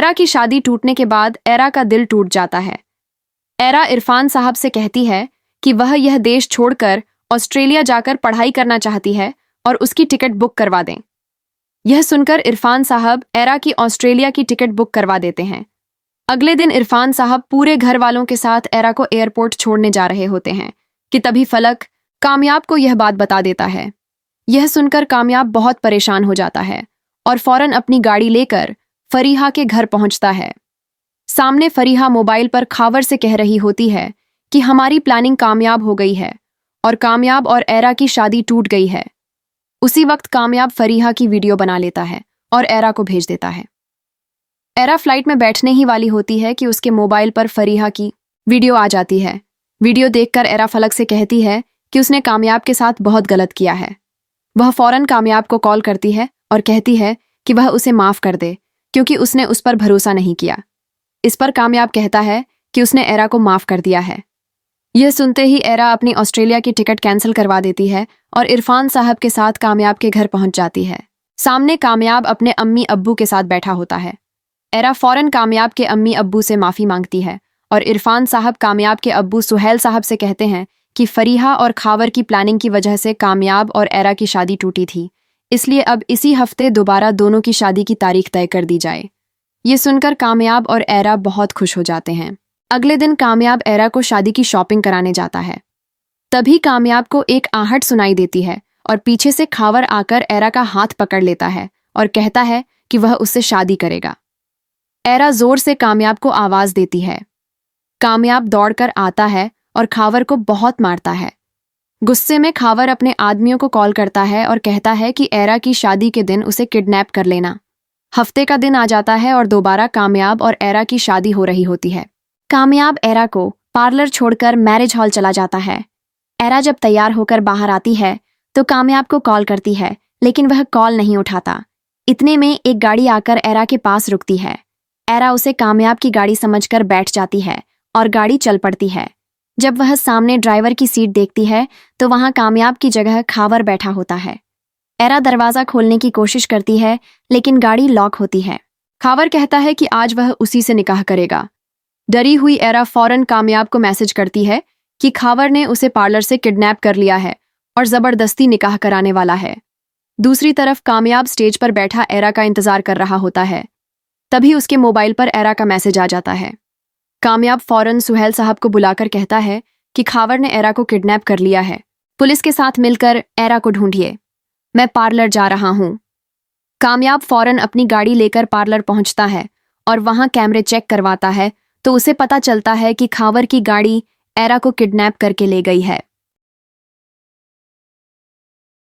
Era की शादी टूटने के बाद एरा का दिल टूट जाता है। एरा इरफान साहब से कहती है कि वह यह देश छोड़कर ऑस्ट्रेलिया जाकर पढ़ाई करना चाहती है और उसकी टिकट बुक करवा दें। यह सुनकर इरफान साहब एरा की ऑस्ट्रेलिया की टिकट बुक करवा देते हैं। अगले दिन इरफान साहब पूरे घर वालों के साथ एरा को एयरपोर्ट छोड़ने जा रहे होते हैं कि तभी फलक कामयाब को यह बात बता देता है। यह सुनकर कामयाब बहुत परेशान हो जाता है और फौरन अपनी गाड़ी लेकर फरीहा के घर पहुंचता है। सामने फरीहा मोबाइल पर खावर से कह रही होती है कि हमारी प्लानिंग कामयाब हो गई है और कामयाब और एरा की शादी टूट गई है। उसी वक्त कामयाब फरीहा की वीडियो बना लेता है और एरा को भेज देता है। एरा फ्लाइट में बैठने ही वाली होती है कि उसके मोबाइल पर फरीहा की वीडियो आ जाती है। वीडियो देखकर एरा फलक से कहती है कि उसने कामयाब के साथ बहुत गलत किया है। वह फौरन कामयाब को कॉल करती है और कहती है कि वह उसे माफ कर दे क्योंकि उसने उस पर भरोसा नहीं किया। इस पर कामयाब कहता है कि उसने एरा को माफ कर दिया है। यह सुनते ही एरा अपनी ऑस्ट्रेलिया की टिकट कैंसिल करवा देती है और इरफान साहब के साथ कामयाब के घर पहुंच जाती है। सामने कामयाब अपने अम्मी अब्बू के साथ बैठा होता है। एरा फौरन कामयाब के अम्मी अब्बू से माफी मांगती है और इरफान साहब कामयाब के अब्बू सुहेल साहब से कहते हैं कि फरीहा और खावर की प्लानिंग की वजह से कामयाब और एरा की शादी टूटी थी, इसलिए अब इसी हफ्ते दोबारा दोनों की शादी की तारीख तय कर दी जाए। ये सुनकर कामयाब और एरा बहुत खुश हो जाते हैं। अगले दिन कामयाब एरा को शादी की शॉपिंग कराने जाता है। तभी कामयाब को एक आहट सुनाई देती है और पीछे से खावर आकर एरा का हाथ पकड़ लेता है और कहता है कि वह उससे शादी करेगा। एरा जोर से कामयाब को आवाज देती है। कामयाब दौड़कर आता है और खावर को बहुत मारता है। गुस्से में खावर अपने आदमियों को कॉल करता है और कहता है कि एरा की शादी के दिन उसे किडनैप कर लेना। हफ्ते का दिन आ जाता है और दोबारा कामयाब और एरा की शादी हो रही होती है। कामयाब एरा को पार्लर छोड़कर मैरिज हॉल चला जाता है। एरा जब तैयार होकर बाहर आती है तो कामयाब को कॉल करती है, लेकिन वह कॉल नहीं उठाता। इतने में एक गाड़ी आकर एरा के पास रुकती है। एरा उसे कामयाब की गाड़ी समझकर बैठ जाती है और गाड़ी चल पड़ती है। जब वह सामने ड्राइवर की सीट देखती है तो वहां कामयाब की जगह खावर बैठा होता है। एरा दरवाजा खोलने की कोशिश करती है, लेकिन गाड़ी लॉक होती है। खावर कहता है कि आज वह उसी से निकाह करेगा। डरी हुई एरा फौरन कामयाब को मैसेज करती है कि खावर ने उसे पार्लर से किडनैप कर लिया है और जबरदस्ती निकाह कराने वाला है। दूसरी तरफ कामयाब स्टेज पर बैठा एरा का इंतजार कर रहा होता है। तभी उसके मोबाइल पर एरा का मैसेज आ जाता है। कामयाब फौरन सुहेल साहब को बुलाकर कहता है कि खावर ने एरा को किडनैप कर लिया है। पुलिस के साथ मिलकर एरा को ढूंढिए, मैं पार्लर जा रहा हूं। कामयाब फौरन अपनी गाड़ी लेकर पार्लर पहुंचता है और वहां कैमरे चेक करवाता है तो उसे पता चलता है कि खावर की गाड़ी एरा को किडनैप करके ले गई है।